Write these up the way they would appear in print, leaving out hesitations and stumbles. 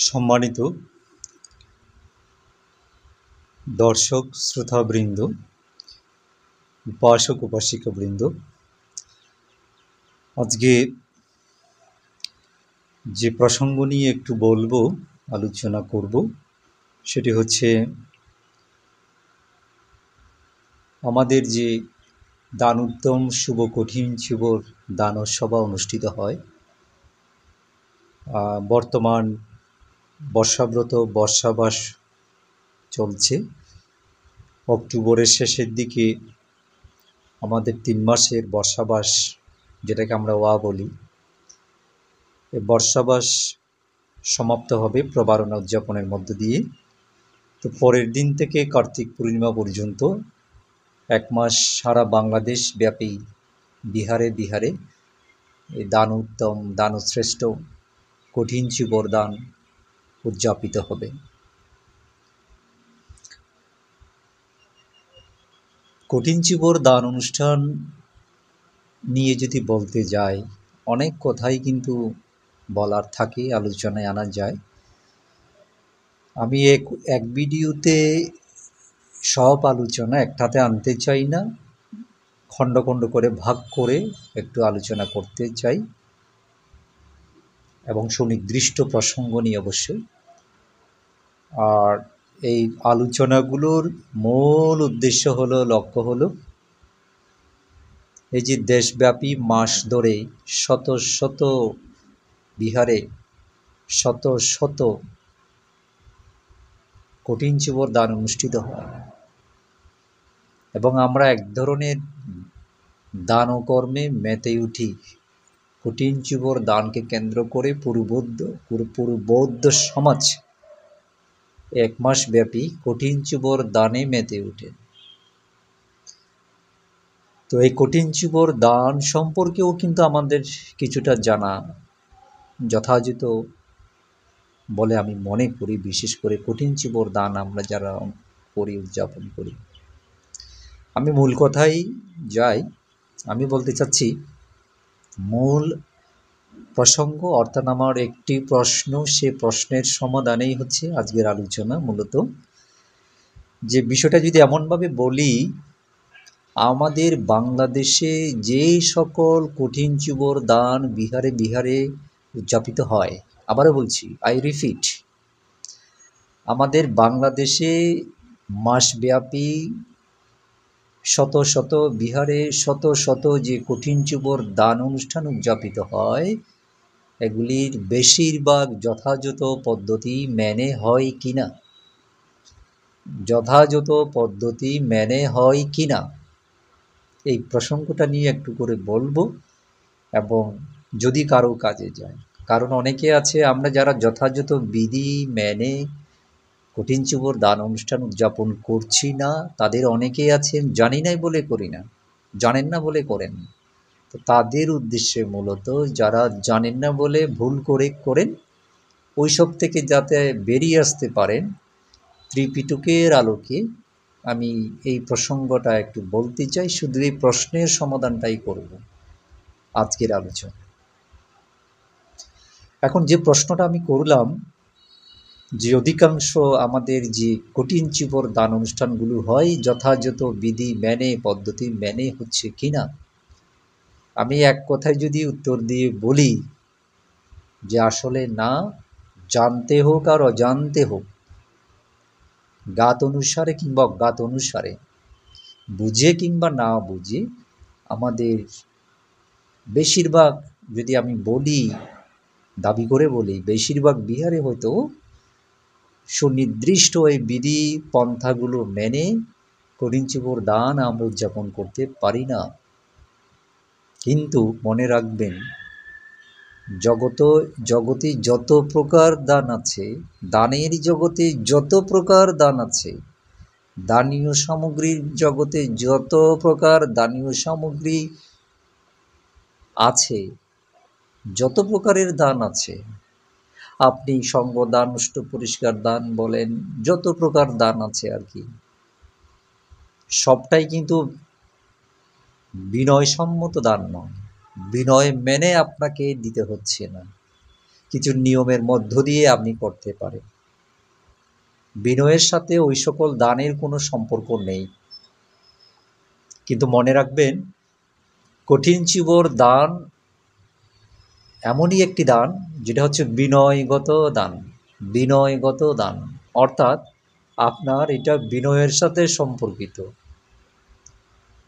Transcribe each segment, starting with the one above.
সম্মানিত দর্শক শ্রোতাবৃন্দ, উপাসক উপাসিকাবৃন্দ, আজকে যে প্রসঙ্গ নিয়ে একটু বলবো, আলোচনা করব, সেটি হচ্ছে আমাদের যে দানোত্তম শুভ কঠিন শিবর দানসভা অনুষ্ঠিত হয়। বর্তমান বর্ষাব্রত বর্ষাবাস চলছে। অক্টোবরের শেষের দিকে আমাদের 3 মাসের বর্ষাবাস, যেটাকে আমরা ওয়া বলি, এই বর্ষাবাস সমাপ্ত হবে প্রবারণা উদযাপনের মধ্য দিয়ে। তো পরের দিন থেকে কার্তিক পূর্ণিমা পর্যন্ত 1 মাস সারা বাংলাদেশ ব্যাপী বিহারে বিহারে এই দানোত্তম দানশ্রেষ্ঠ কঠিন শিবর দান উদযাপিত হবে। কঠিন শিবর দান অনুষ্ঠান নিয়ে যদি বলতে যাই, অনেক কথাই কিন্তু বলার থাকে, আলোচনায় আনা যায়। আমি এক ভিডিওতে সব আলোচনা একটাতে আনতে চাই না, খণ্ড খণ্ড করে ভাগ করে একটু আলোচনা করতে চাই, এবং সুনির্দিষ্ট প্রসঙ্গ নিয়ে অবশ্যই। আর এই আলোচনাগুলোর মূল উদ্দেশ্য হলো, লক্ষ্য হলো, এই যে দেশব্যাপী মাস ধরে শত শত বিহারে শত শত কঠিন শিবর দান অনুষ্ঠিত হয়, এবং আমরা এক ধরনের দান ও কর্মে মেতে উঠি। কঠিন শিবর দানকে কেন্দ্র করে পুরো বৌদ্ধ সমাজ 1 মাস ব্যাপী কঠিন শিবর দানে মেতে ওঠে। তো এই কঠিন শিবর দান সম্পর্কেও কিন্তু আমাদের কিছুটা জানা যথাযথ বলে আমি মনে করি। বিশেষ করে কঠিন শিবর দান আমরা যারা করি, উদযাপন করি, আমি মূল কথাই যাই। আমি বলতে চাচ্ছি, মূল প্রসঙ্গ অর্থাৎ আমার একটি প্রশ্ন, সে প্রশ্নের সমাধানেই হচ্ছে আজকের আলোচনা। মূলত যে বিষয়টা যদি এমনভাবে বলি, আমাদের বাংলাদেশে যেই সকল কঠিন শিবর দান বিহারে বিহারে উদযাপিত হয়, আবারও বলছি, আই রিপিট, আমাদের বাংলাদেশে মাসব্যাপী শত শত বিহারে শত শত যে কঠিন শিবর দান অনুষ্ঠান উদযাপিত হয়, এগুলির বেশিরভাগ যথাযথ পদ্ধতি মেনে হয় কিনা, যথাযথ পদ্ধতি মেনে হয় কিনা, এই প্রসঙ্গটা নিয়ে একটু করে বলবো, এবং যদি কারো কাজে যায়। কারণ অনেকে আছে, আমরা যারা যথাযথ বিধি মেনে কঠিন শিবর দান অনুষ্ঠান উদযাপন করছি না, তাদের অনেকেই আছেন জানি নাই বলে করি না, জানেন না বলে করেন। তো তাদের উদ্দেশ্যে মূলত, যারা জানেন না বলে ভুল করে করেন, ওইসব থেকে যাতে বেরিয়ে আসতে পারেন, ত্রিপিটকের আলোকে আমি এই প্রসঙ্গটা একটু বলতে চাই। শুধু এই প্রশ্নের সমাধানটাই করব আজকের আলোচনা। এখন যে প্রশ্নটা আমি করলাম, যে অধিকাংশ আমাদের যে কঠিন শিবর দান অনুষ্ঠানগুলো হয় যথাযথ বিধি মেনে, পদ্ধতি মেনে হচ্ছে কিনা, আমি এক কথায় যদি উত্তর দিয়ে বলি যে আসলে না, জানতে হোক আর অজান্তে হোক, জ্ঞাত অনুসারে কিংবা অজ্ঞাত অনুসারে, বুঝে কিংবা না বুঝে, আমাদের বেশিরভাগ, যদি আমি বলি, দাবি করে বলি, বেশিরভাগ বিহারে হয়তো সুনির্দিষ্ট এই বিধি পন্থাগুলো মেনে কঠিন শিবর দান আমরা উদযাপন করতে পারি না। কিন্তু মনে রাখবেন, জগতে যত প্রকার দান আছে, দানের জগতে যত প্রকার দান আছে, দানীয় সামগ্রীর জগতে যত প্রকার দানীয় সামগ্রী আছে, যত প্রকারের দান আছে, আপনি সঙ্গদান, অষ্ট পরিষ্কার দান বলেন, যত প্রকার দান আছে আর কি, সবটাই কিন্তু বিনয়সম্মত দান নয়, বিনয় মেনে আপনাকে দিতে হচ্ছে না। কিছু নিয়মের মধ্য দিয়ে আপনি করতে পারেন। বিনয়ের সাথে ওই সকল দানের কোনো সম্পর্ক নেই। কিন্তু মনে রাখবেন, কঠিন চিবর দান এমনই একটি দান যেটা হচ্ছে বিনয়গত দান। বিনয়গত দান অর্থাৎ আপনার এটা বিনয়ের সাথে সম্পর্কিত।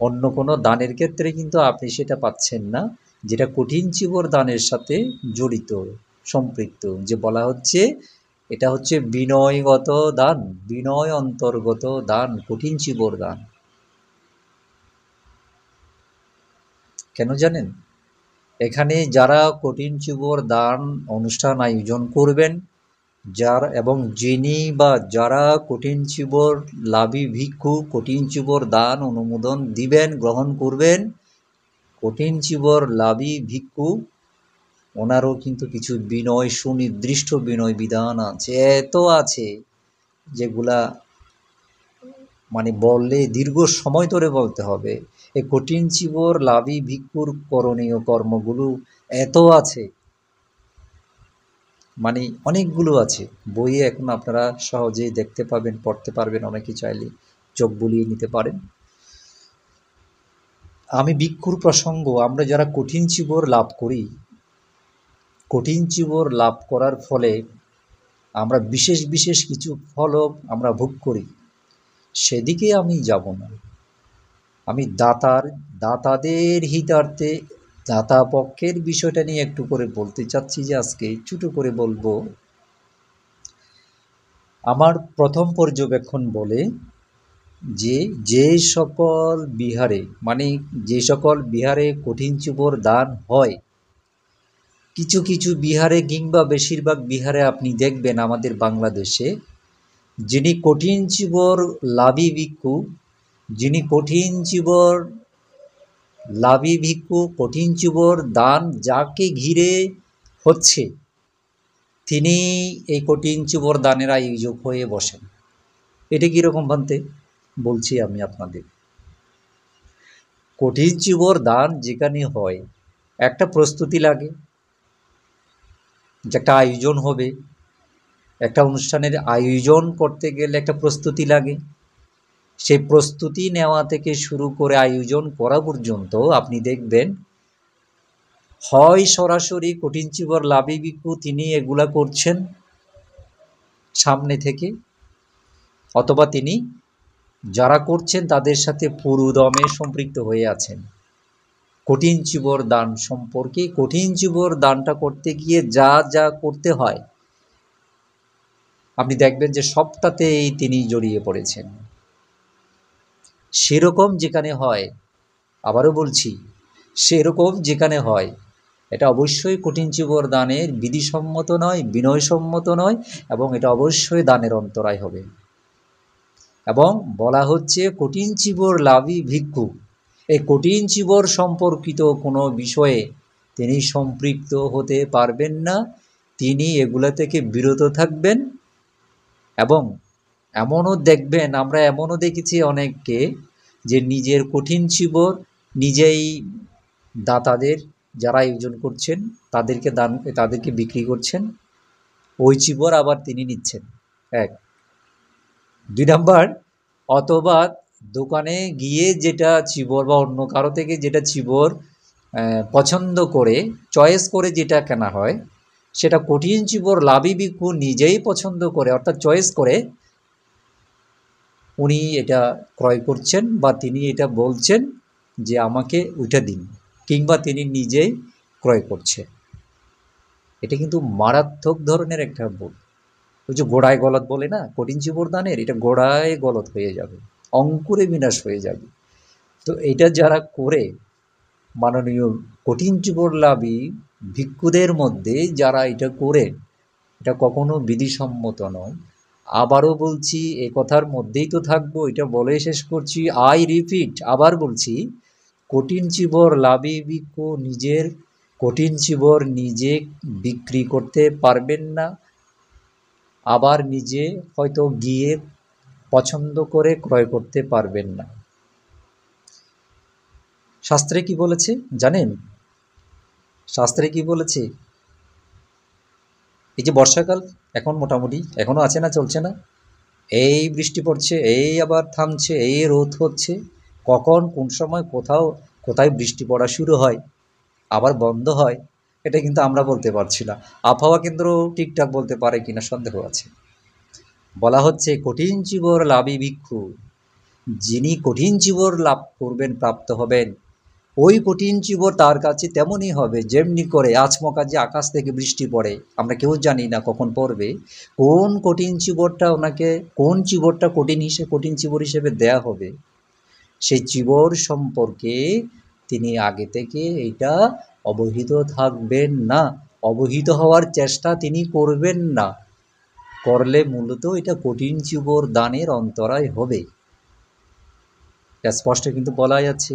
অন্য কোনো দানের ক্ষেত্রে কিন্তু আপনি সেটা পাচ্ছেন না, যেটা কঠিন চিবর দানের সাথে জড়িত, সম্পৃক্ত। যে বলা হচ্ছে এটা হচ্ছে বিনয়গত দান, বিনয় অন্তর্গত দান, কঠিন চিবর দান। কেন জানেন? এখানে যারা কঠিন চিবর দান অনুষ্ঠান আয়োজন করবেন, এবং যিনি বা যারা কঠিন চিবর লাভী ভিক্ষু কঠিন চিবর দান অনুমোদন দিবেন, গ্রহণ করবেন, কঠিন চিবর লাভী ভিক্ষু ওনারও কিন্তু কিছু বিনয়, সুনির্দিষ্ট বিনয় বিধান আছে, এত আছে যেগুলা মানে বললে দীর্ঘ সময় ধরে বলতে হবে। এই কঠিন চিবর লাভী ভিক্ষুর করণীয় কর্মগুলো এত আছে, মানে অনেকগুলো আছে। বইয়ে এখন আপনারা সহজেই দেখতে পাবেন, পড়তে পারবেন, অনেকে চাইলে চোখ বুলিয়ে নিতে পারেন। আমি ভিক্ষুর প্রসঙ্গ, আমরা যারা কঠিন চিবর লাভ করি, কঠিন চিবর লাভ করার ফলে আমরা বিশেষ বিশেষ কিছু ফলও আমরা ভোগ করি, সেদিকে আমি যাব না। আমি দাতাদের হিতার্থে দাতা পক্ষের বিষয়টা নিয়ে একটু করে বলতে চাচ্ছি, যে আজকে ছোটো করে বলবো। আমার প্রথম পর্যবেক্ষণ বলে যে সকল বিহারে, মানে যে সকল বিহারে কঠিন চিবর দান হয়, কিছু কিছু বিহারে কিংবা বেশিরভাগ বিহারে আপনি দেখবেন আমাদের বাংলাদেশে, যিনি কঠিন চিবর লাভী ভিক্ষু, যিনি কঠিন চিবর লাভী ভিক্ষু, কঠিন চিবর দান যাকে ঘিরে হচ্ছে, তিনি এই কঠিন চিবর দানের আয়োজক হয়ে বসেন। এটা কীরকম ভাবতে বলছি আমি আপনাদের। কঠিন চিবর দান যেখানে হয়, একটা প্রস্তুতি লাগে, যে একটা আয়োজন হবে, একটা অনুষ্ঠানের আয়োজন করতে গেলে একটা প্রস্তুতি লাগে। সেই প্রস্তুতি নেওয়া থেকে শুরু করে আয়োজন করা পর্যন্ত আপনি দেখবেন, হয় সরাসরি কঠিন চিবর লাভী ভিক্ষু তিনি এগুলা করছেন সামনে থেকে, অথবা তিনি যারা করছেন তাদের সাথে পুরোদমে সম্পৃক্ত হয়ে আছেন। কঠিন চিবর দান সম্পর্কে, কঠিন চিবর দানটা করতে গিয়ে যা যা করতে হয়, আপনি দেখবেন যে সবটাতেই তিনি জড়িয়ে পড়েছেন। সেরকম যেখানে হয়, আবারও বলছি, সেরকম যেখানে হয়, এটা অবশ্যই কঠিন চিবর দানের বিধিসম্মত নয়, বিনয়সম্মত নয়, এবং এটা অবশ্যই দানের অন্তরায় হবে। এবং বলা হচ্ছে কঠিন চিবর লাভী ভিক্ষু, এই কঠিন চিবর সম্পর্কিত কোনো বিষয়ে তিনি সম্পৃক্ত হতে পারবেন না, তিনি এগুলা থেকে বিরত থাকবেন। এবং এমনও দেখবেন, আমরা এমনও দেখেছি অনেককে, যে নিজের কঠিন চিবর নিজেই দাতাদের যারা আয়োজন করছেন তাদেরকে বিক্রি করছেন, ওই চিবর আবার তিনি নিচ্ছেন। 1, 2 নাম্বার, অথবা দোকানে গিয়ে যেটা চিবর বা অন্য কারো থেকে যেটা চিবর পছন্দ করে চয়েস করে যেটা কেনা হয়, সেটা কঠিন চিবর লাভী ভিক্ষু নিজেই পছন্দ করে, অর্থাৎ চয়েস করে উনি এটা ক্রয় করছেন, বা তিনি এটা বলছেন যে আমাকে ওইটা দিন, কিংবা তিনি নিজেই ক্রয় করছে। এটা কিন্তু মারাত্মক ধরনের একটা ভুল। ওই যে গোড়ায় গলদ বলে না কঠিন চিবর দানের, এটা গোড়ায় গলদ হয়ে যাবে, অঙ্কুরে বিনাশ হয়ে যাবে। তো এটা যারা করে, মাননীয় কঠিন চিবর লাভী ভিক্ষুদের মধ্যে যারা এটা করে, এটা কখনো বিধিসম্মত নয়। আবারও বলছি, এ কথার মধ্যেই তো থাকবো, এটা বলে শেষ করছি, আই রিপিট, আবার বলছি, কঠিন চিবর লাভী ভিক্ষু নিজের কঠিন চিবর নিজে বিক্রি করতে পারবেন না, আবার নিজে হয়তো গিয়ে পছন্দ করে ক্রয় করতে পারবেন না। শাস্ত্রে কি বলেছে জানেন? শাস্ত্রে কি বলেছে? এই যে বর্ষাকাল এখন মোটামুটি এখনও আছে না, চলছে না, এই বৃষ্টি পড়ছে, এই আবার থামছে, এই রোদ হচ্ছে, কখন কোন সময় কোথায় বৃষ্টি পড়া শুরু হয় আবার বন্ধ হয়, এটা কিন্তু আমরা বলতে পারছি না। আবহাওয়া কেন্দ্র ঠিকঠাক বলতে পারে কিনা সন্দেহ আছে। বলা হচ্ছে কঠিন চিবর লাভী ভিক্ষু, যিনি কঠিন চিবর লাভ করবেন, প্রাপ্ত হবেন, ওই কঠিন চিবর তার কাছে তেমনই হবে যেমনি করে আচমকা যে আকাশ থেকে বৃষ্টি পড়ে, আমরা কেউ জানি না কখন পড়বে, কোন কঠিন চিবরটা ওনাকে, কোন চিবরটা কঠিন চিবর হিসেবে দেয়া হবে, সেই চিবর সম্পর্কে তিনি আগে থেকে এটা অবহিত থাকবেন না, অবহিত হওয়ার চেষ্টা তিনি করবেন না, করলে মূলত এটা কঠিন চিবর দানের অন্তরায় হবে, এটা স্পষ্ট কিন্তু বলাই আছে।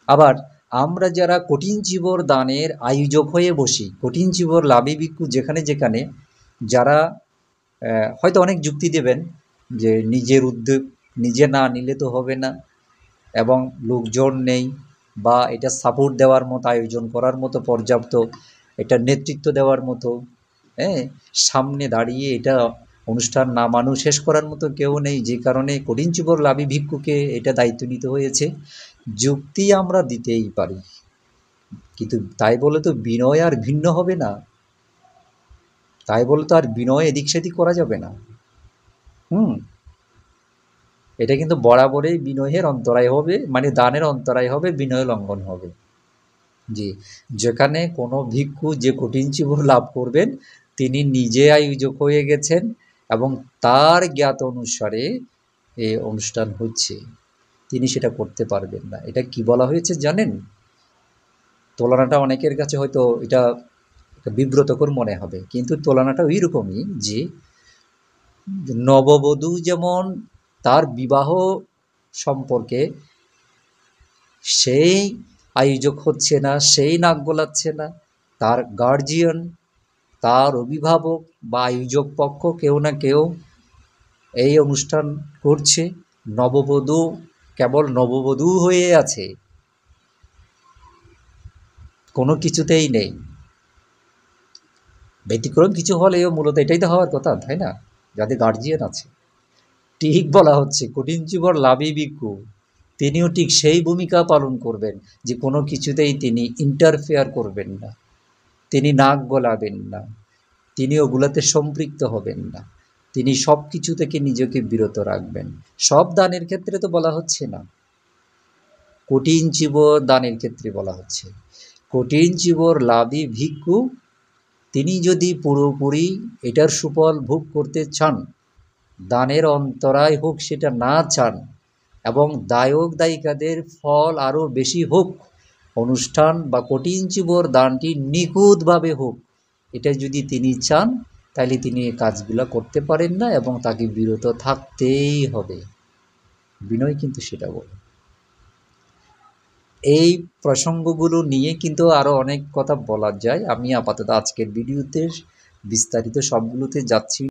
আবার আমরা যারা কঠিন চিবর দানের আয়োজক হয়ে বসি, কঠিন চিবর লাভী ভিক্ষু যেখানে যেখানে, যারা হয়তো অনেক যুক্তি দেবেন যে নিজের উদ্যোগ নিজে না নিলে তো হবে না, এবং লোকজন নেই, বা এটা সাপোর্ট দেওয়ার মতো, আয়োজন করার মতো পর্যাপ্ত, এটা নেতৃত্ব দেওয়ার মতো, হ্যাঁ, সামনে দাঁড়িয়ে এটা অনুষ্ঠান নামানো শেষ করার মতো কেউ নেই, যে কারণে কঠিন চিবর লাভী ভিক্ষুকে এটা দায়িত্ব নিতে হয়েছে। যুক্তি আমরা দিতেই পারি, কিন্তু তাই বলে তো বিনয় আর ভিন্ন হবে না, তাই বলে তো আর বিনয় এদিক সেদিক করা যাবে না। এটা কিন্তু বরাবরই বিনয়ের অন্তরায় হবে, মানে দানের অন্তরায় হবে, বিনয় লঙ্ঘন হবে। জি, যেখানে কোনো ভিক্ষু যে কঠিন চিবর লাভ করবেন তিনি নিজে আয়োজক হয়ে গেছেন এবং তার জ্ঞাত অনুসারে এই অনুষ্ঠান হচ্ছে, তিনি সেটা করতে পারবেন না। এটা কি বলা হয়েছে জানেন? তুলনাটা অনেকের কাছে হয়তো এটা বিব্রতকর মনে হবে, কিন্তু তুলনাটা ওই রকমই যে নববধূ যেমন তার বিবাহ সম্পর্কে সেই আয়োজক হচ্ছে না, সেই নাক গলাচ্ছে না, তার গার্জিয়ান, তার অভিভাবক বা আয়োজক পক্ষ কেউ না কেউ এই অনুষ্ঠান করছে, নববধূ কেবল নববধূ হয়ে আছে, কোনো কিছুতেই নেই। ব্যতিক্রম কিছু হলেও মূলত এটাই তো হওয়ার কথা, তাই না, যাদের গার্জিয়ান আছে। ঠিক বলা হচ্ছে কঠিন চিবর লাভী ভিক্ষু তিনিও ঠিক সেই ভূমিকা পালন করবেন যে কোনো কিছুতেই তিনি ইন্টারফেয়ার করবেন না, তিনি নাক গলাবেন না, তিনি ওগুলাতে সম্পৃক্ত হবেন না, তিনি সব কিছু থেকে নিজেকে বিরত রাখবেন। সব দানের ক্ষেত্রে তো বলা হচ্ছে না, কঠিন চিবর দানের ক্ষেত্রে বলা হচ্ছে। কঠিন চিবর লাভী ভিক্ষু তিনি যদি পুরোপুরি এটার সুফল ভোগ করতে চান, দানের অন্তরায় হোক সেটা না চান, এবং দায়ক দায়িকাদের ফল আরও বেশি হোক, অনুষ্ঠান বা কঠিন চিবর দানটি নিখুঁতভাবে হোক, এটা যদি তিনি চান তাহলে তিনি এই কাজগুলো করতে পারেন না এবং তাকে বিরত থাকতেই হবে। বিনয় কিন্তু সেটা বলে। এই প্রসঙ্গগুলো নিয়ে কিন্তু আরও অনেক কথা বলা যায়, আমি আপাতত আজকের ভিডিওতে বিস্তারিত সবগুলোতে যাচ্ছি